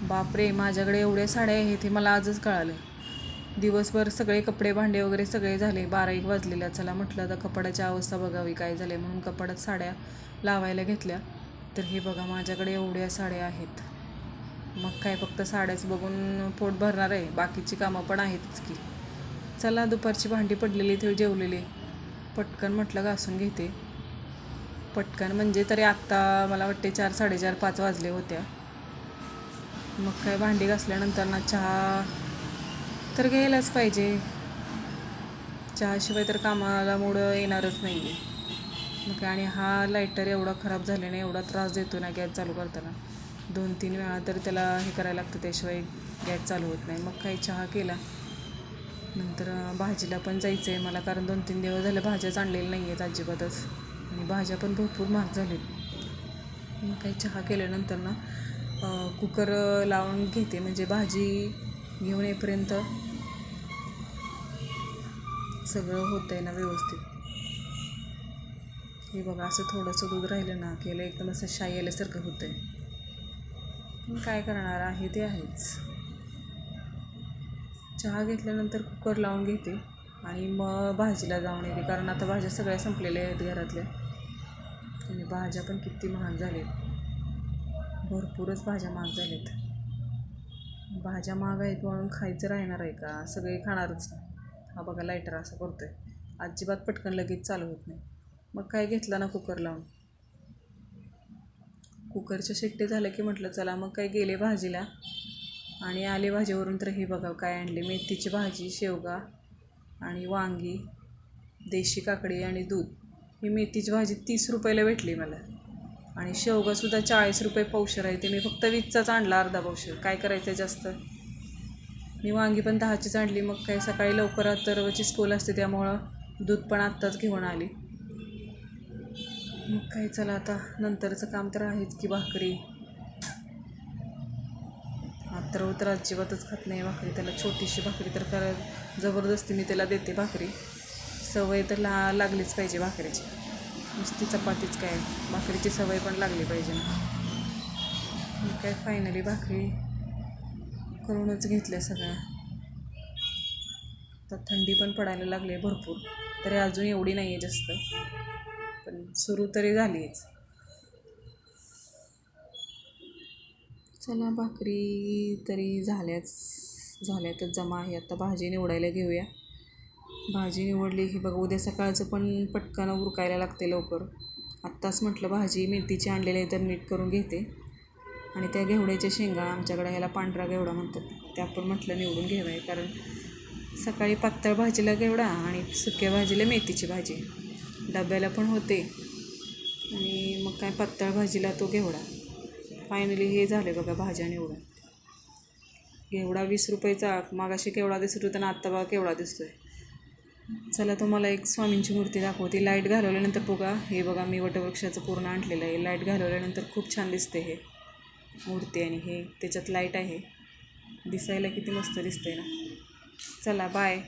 बापरे, माझ्याकडे एवढ्या साड्या आहेत हे मला आजच कळालं. दिवसभर सगळे कपडे भांडे वगैरे सगळे झाले. 12-1 वाजलेल्या. चला म्हटलं आता कपाडाची अवस्था बघावी काय झाले म्हणून कपाडात साड्या लावायला घेतल्या. तर हे बघा माझ्याकडे एवढ्या साड्या आहेत. मग काय फक्त साड्याच बघून पोट भरणार आहे, बाकीची कामं पण आहेतच की. चला दुपारची भांडी पडलेली ते जेवलेली पटकन म्हटलं घासून घेते. पटकन म्हणजे तरी आत्ता मला वाटते 4-4:30-5 वाजले होत्या. मग काय भांडी घासल्यानंतर ना चहा तर घ्यायलाच पाहिजे. चहाशिवाय तर कामाला मूड येणारच नाही आहे. मग काय, आणि हा लायटर एवढा खराब झाल्याने एवढा त्रास देतो ना गॅस चालू करताना. 2-3 वेळा तर त्याला हे करायला लागतं, त्याशिवाय गॅस चालू होत नाही. मग काही चहा केला. नंतर भाजीला पण जायचं आहे मला, कारण 2-3 दिवस झाले भाज्याच आणलेल्या नाही आहेत अजिबातच, आणि भाज्या पण भरपूर महाग झालेत. मग काही चहा केल्यानंतर ना कुकर लावून घेते, म्हणजे भाजी घेऊन येईपर्यंत सगळं होतं आहे ना व्यवस्थित. हे बघा असं थोडंसं दूध राहिलं ना केलं एकदम असं शाई आल्यासारखं होतं आहे. पण काय करणार आहे ते आहेच. चहा घेतल्यानंतर कुकर लावून घेते आणि मग भाजीला जाऊन येते, कारण आता भाज्या सगळ्या संपलेल्या आहेत घरातल्या. आणि भाज्या पण किती महाग झाल्यात, भरपूरच भाज्या महाग झाल्यात. भाज्या महाग आहेत म्हणून खायचं राहणार आहे का? सगळे खाणारच. हा बघा लायटर असं करतोय, अजिबात पटकन लगेच चालू होत नाही. मग काय घेतला ना कुकर लावून. कुकरच्या शिट्टे झालं की म्हटलं चला मग काय गेले भाजीला, आणि आले भाजीवरून तर हे बघा काय आणले. मेथीची भाजी, शेवगा आणि वांगी, देशी काकडी आणि दूध. ही मेथीची भाजी 30 रुपयाला भेटली मला, आणि शेवगासुद्धा 40 रुपये पावशेर आहे. ते मी फक्त 20चाच आणला, अर्धा पावशेर. काय करायचं जास्त. मी वांगी पण 10चीच आणली. मग काय सकाळी लवकरात तरची स्कूल असते त्यामुळं दूध पण आत्ताच घेऊन आली. मग काय चला आता नंतरचं काम तर आहेच की. भाकरी अत्तरव तर अजिबातच खात नाही भाकरी. त्याला छोटीशी भाकरी तर जबरदस्ती मी त्याला देते भाकरी. सवय तर लागलीच पाहिजे भाकरीची, नुसती चपातीच काय, भाकरीची सवय पण लागली पाहिजे ना. मग काय फायनली भाकरी करूनच घेतल्या सगळ्या. तर थंडी पण पडायला लागली भरपूर, तरी अजून एवढी नाही आहे जास्त, पण सुरू तरी झालीच. चला भाकरी तरी झाल्यातच जमा आहे. आता भाजी निवडायला घेऊया. भाजी निवडली की बघा उद्या सकाळचं पण पटकन उरकायला लागते लवकर. आत्ताच म्हटलं भाजी मेथीची आणलेली आहे तर नीट करून घेते. आणि त्या घेवड्याच्या शेंगा, आमच्याकडे ह्याला पांढरा घेवडा म्हणतात, त्या पण म्हटलं निवडून घ्यावे, कारण सकाळी पातळ भाजीला घेवडा आणि सुक्या भाजीला मेथीची भाजी डब्याला पण होते, आणि मग काय पातळ भाजीला तो घेवडा. फायनली हे झाले बघा भाज्या निवडून. घेवडा 20 रुपयाचा, मागाशी केवढा दिसत होता ना आत्ता बघा केवढा दिसतोय. चला तुम्हाला एक स्वामींची मूर्ती दाखवते. लाईट घालवल्यानंतर बघा, हे बघा मी वटवृक्षाचं पूर्ण आणलेलं आहे. लाईट घालवल्यानंतर खूप छान दिसते हे मूर्ती, आणि हे त्याच्यात लाईट आहे, दिसायला किती मस्त दिसते ना. चला बाय.